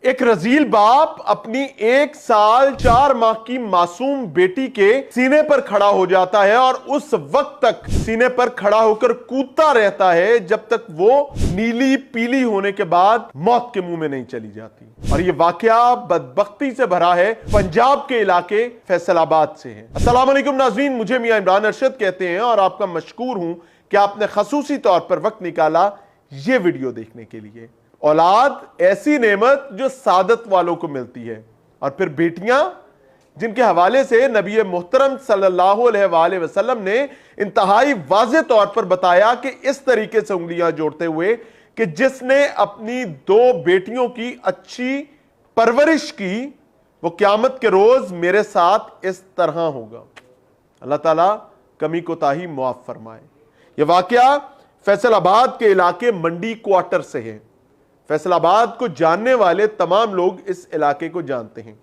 एक रजील बाप अपनी 1 साल 4 माह की मासूम बेटी के सीने पर खड़ा हो जाता है और उस वक्त तक सीने पर खड़ा होकर कूदता रहता है जब तक वो नीली पीली होने के बाद मौत के मुंह में नहीं चली जाती। और ये वाकया बदबख्ती से भरा है, पंजाब के इलाके फैसलाबाद से है। अस्सलाम वालेकुम नाज़रीन, मुझे मियां इमरान अरशद कहते हैं और आपका मशकूर हूं कि आपने खसूसी तौर पर वक्त निकाला ये वीडियो देखने के लिए। औलाद ऐसी नेमत जो सादत वालों को मिलती है, और फिर बेटियां जिनके हवाले से नबी मोहतरम सल्लल्लाहु अलैहि वसल्लम ने इंतहाई वाज़े तौर पर बताया कि इस तरीके से उंगलियां जोड़ते हुए कि जिसने अपनी 2 बेटियों की अच्छी परवरिश की वो क़यामत के रोज मेरे साथ इस तरह होगा। अल्लाह ताला कमी कोताही मुआफ फरमाए। यह वाकया फैसलाबाद के इलाके मंडी क्वार्टर से है। फैसलाबाद को जानने वाले तमाम लोग इस इलाके को जानते हैं।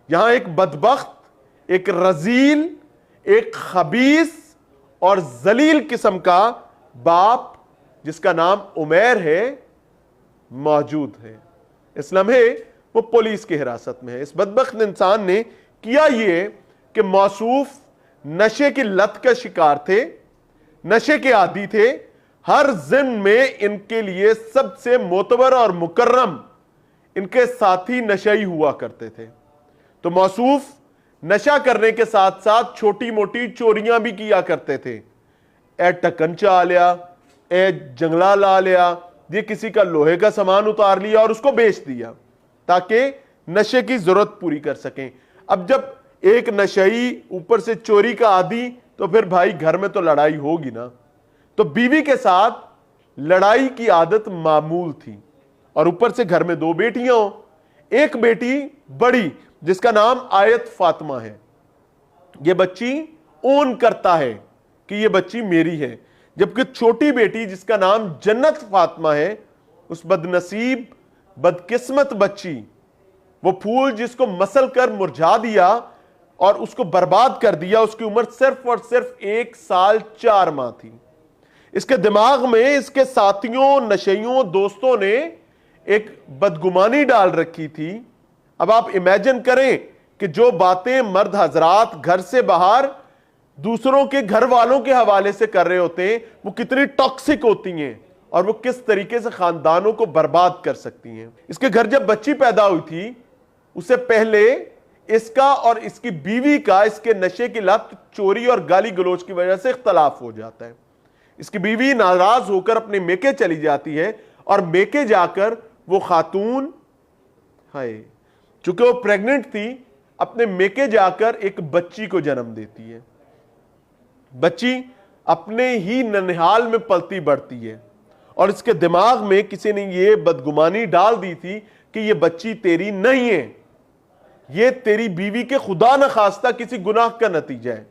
यहां एक बदबख्त, एक रजील, एक खबीस और जलील किस्म का बाप जिसका नाम उमैर है मौजूद है। इस लम्हे वो पुलिस की हिरासत में है। इस बदबख्त इंसान ने किया ये कि मौसूफ नशे की लत का शिकार थे, नशे के आदी थे। हर जिन में इनके लिए सबसे मोतबर और मुकर्रम इनके साथी नशई हुआ करते थे। तो मौसूफ नशा करने के साथ साथ छोटी मोटी चोरियां भी किया करते थे। ए टकन चा लिया, ए जंगला ला लिया, ये किसी का लोहे का सामान उतार लिया और उसको बेच दिया ताकि नशे की जरूरत पूरी कर सकें। अब जब एक नशई ऊपर से चोरी का आदी, तो फिर भाई घर में तो लड़ाई होगी ना। तो बीवी के साथ लड़ाई की आदत मामूल थी और ऊपर से घर में 2 बेटियां हो। एक बेटी बड़ी जिसका नाम आयत फातिमा है, यह बच्ची ओन करता है कि यह बच्ची मेरी है, जबकि छोटी बेटी जिसका नाम जन्नत फातिमा है, उस बदनसीब बदकिस्मत बच्ची, वो फूल जिसको मसल कर मुरझा दिया और उसको बर्बाद कर दिया, उसकी उम्र सिर्फ और सिर्फ 1 साल 4 माह थी। इसके दिमाग में इसके साथियों, नशेइयों, दोस्तों ने एक बदगुमानी डाल रखी थी। अब आप इमेजिन करें कि जो बातें मर्द हजरात घर से बाहर दूसरों के घर वालों के हवाले से कर रहे होते हैं वो कितनी टॉक्सिक होती हैं और वो किस तरीके से खानदानों को बर्बाद कर सकती हैं। इसके घर जब बच्ची पैदा हुई थी, उससे पहले इसका और इसकी बीवी का इसके नशे की लत, चोरी और गाली गलोच की वजह से इख्तलाफ हो जाता है। इसकी बीवी नाराज होकर अपने मेके चली जाती है और मेके जाकर वो खातून, हाय, चूंकि वो प्रेग्नेंट थी, अपने मेके जाकर एक बच्ची को जन्म देती है। बच्ची अपने ही ननिहाल में पलती बढ़ती है और इसके दिमाग में किसी ने ये बदगुमानी डाल दी थी कि ये बच्ची तेरी नहीं है, ये तेरी बीवी के खुदा न खास्ता किसी गुनाह का नतीजा है।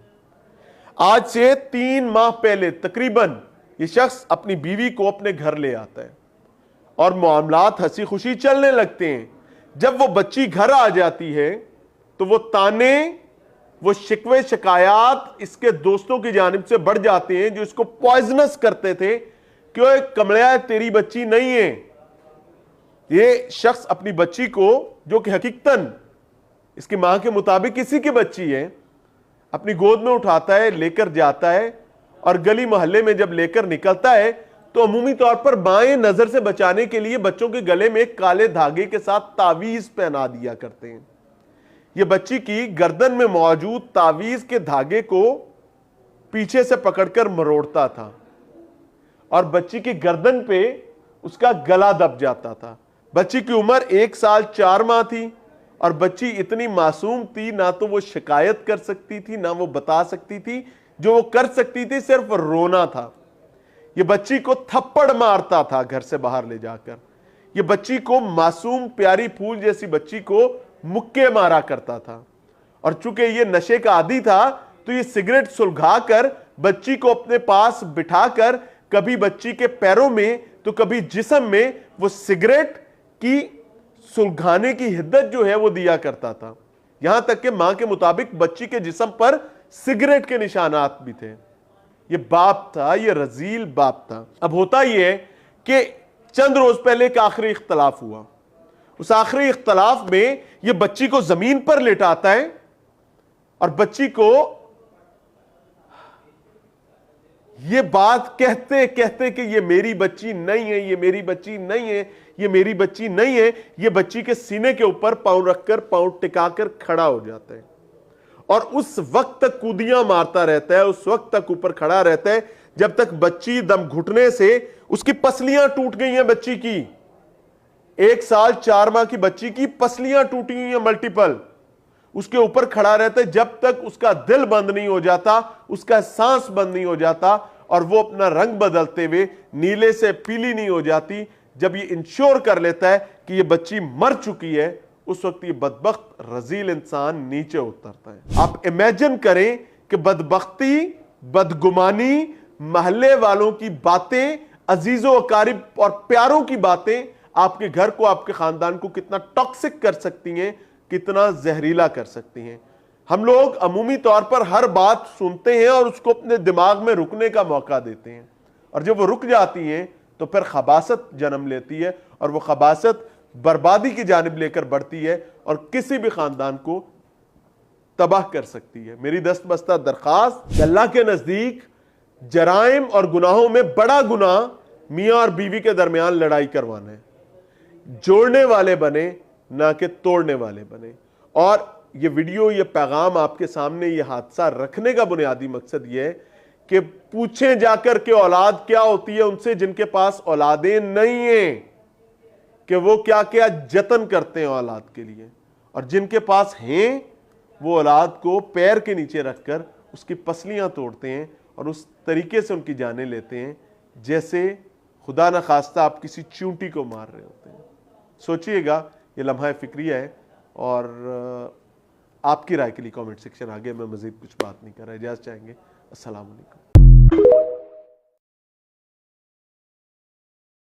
आज से 3 माह पहले तकरीबन ये शख्स अपनी बीवी को अपने घर ले आता है और मामलात हंसी खुशी चलने लगते हैं। जब वो बच्ची घर आ जाती है तो वो ताने, वो शिकवे शिकायत इसके दोस्तों की जानिब से बढ़ जाते हैं जो इसको पॉइजनस करते थे कि ओए कमलिया तेरी बच्ची नहीं है। ये शख्स अपनी बच्ची को, जो कि हकीकतन इसकी मां के मुताबिक इसी की बच्ची है, अपनी गोद में उठाता है, लेकर जाता है और गली मोहल्ले में जब लेकर निकलता है तो अमूमी तौर पर बाएं नजर से बचाने के लिए बच्चों के गले में एक काले धागे के साथ तावीज पहना दिया करते हैं। यह बच्ची की गर्दन में मौजूद तावीज के धागे को पीछे से पकड़कर मरोड़ता था और बच्ची की गर्दन पे उसका गला दब जाता था। बच्ची की उम्र 1 साल 4 माह थी और बच्ची इतनी मासूम थी, ना तो वो शिकायत कर सकती थी, ना वो बता सकती थी। जो वो कर सकती थी सिर्फ रोना था। ये बच्ची को थप्पड़ मारता था घर से बाहर ले जाकर। ये बच्ची को, मासूम प्यारी फूल जैसी बच्ची को मुक्के मारा करता था। और चूंकि ये नशे का आदी था तो ये सिगरेट सुलगाकर बच्ची को अपने पास बिठाकर कभी बच्ची के पैरों में तो कभी जिस्म में वो सिगरेट की सुलगाने की हिद्दत जो है वो दिया करता था। यहां तक कि मां के मुताबिक बच्ची के जिस्म पर सिगरेट के निशानात भी थे। ये बाप था, ये रजील बाप था। अब होता यह है कि चंद रोज पहले एक आखिरी इख्तलाफ हुआ। उस आखिरी इख्तलाफ में यह बच्ची को जमीन पर लेटाता है और बच्ची को यह बात कहते कहते कि यह मेरी बच्ची नहीं है, यह मेरी बच्ची नहीं है, यह मेरी बच्ची नहीं है, यह बच्ची के सीने के ऊपर पांव रखकर, पांव टिकाकर खड़ा हो जाता है और उस वक्त तक कूदियां मारता रहता है, उस वक्त तक ऊपर खड़ा रहता है जब तक बच्ची दम घुटने से, उसकी पसलियां टूट गई हैं बच्ची की, 1 साल 4 माह की बच्ची की पसलियां टूटी हुई हैं मल्टीपल, उसके ऊपर खड़ा रहता है जब तक उसका दिल बंद नहीं हो जाता, उसका सांस बंद नहीं हो जाता और वो अपना रंग बदलते हुए नीले से पीली नहीं हो जाती। जब ये इंश्योर कर लेता है कि ये बच्ची मर चुकी है, उस वक्त ये बदबख्त रजील इंसान नीचे उतरता है। आप इमेजिन करें कि बदबख्ती, बदगुमानी, महल्ले वालों की बातें, अजीजों अकारिब और प्यारों की बातें आपके घर को, आपके खानदान को कितना टॉक्सिक कर सकती हैं, कितना जहरीला कर सकती हैं। हम लोग अमूमी तौर पर हर बात सुनते हैं और उसको अपने दिमाग में रुकने का मौका देते हैं और जब वो रुक जाती हैं तो फिर खबासत जन्म लेती है और वो खबासत बर्बादी की जानिब लेकर बढ़ती है और किसी भी खानदान को तबाह कर सकती है। मेरी दस्तबस्ता दरखास्त, अल्लाह के नजदीक जराइम और गुनाहों में बड़ा गुनाह मियां और बीवी के दरमियान लड़ाई करवाना है। जोड़ने वाले बने ना कि तोड़ने वाले बने। और ये वीडियो, ये पैगाम आपके सामने, ये हादसा रखने का बुनियादी मकसद ये है कि पूछें जाकर के औलाद क्या होती है उनसे जिनके पास औलादें नहीं हैं, कि वो क्या क्या जतन करते हैं औलाद के लिए, और जिनके पास हैं वो औलाद को पैर के नीचे रखकर उसकी पसलियां तोड़ते हैं और उस तरीके से उनकी जानें लेते हैं जैसे खुदा न खास्ता आप किसी चूंटी को मार रहे होते हैं। सोचिएगा, ये लम्हा फिक्रिया है और आपकी राय के लिए कमेंट सेक्शन आगे मैं मजीद कुछ बात नहीं कर रहा। इजाज़त चाहेंगे। अस्सलाम वालेकुम।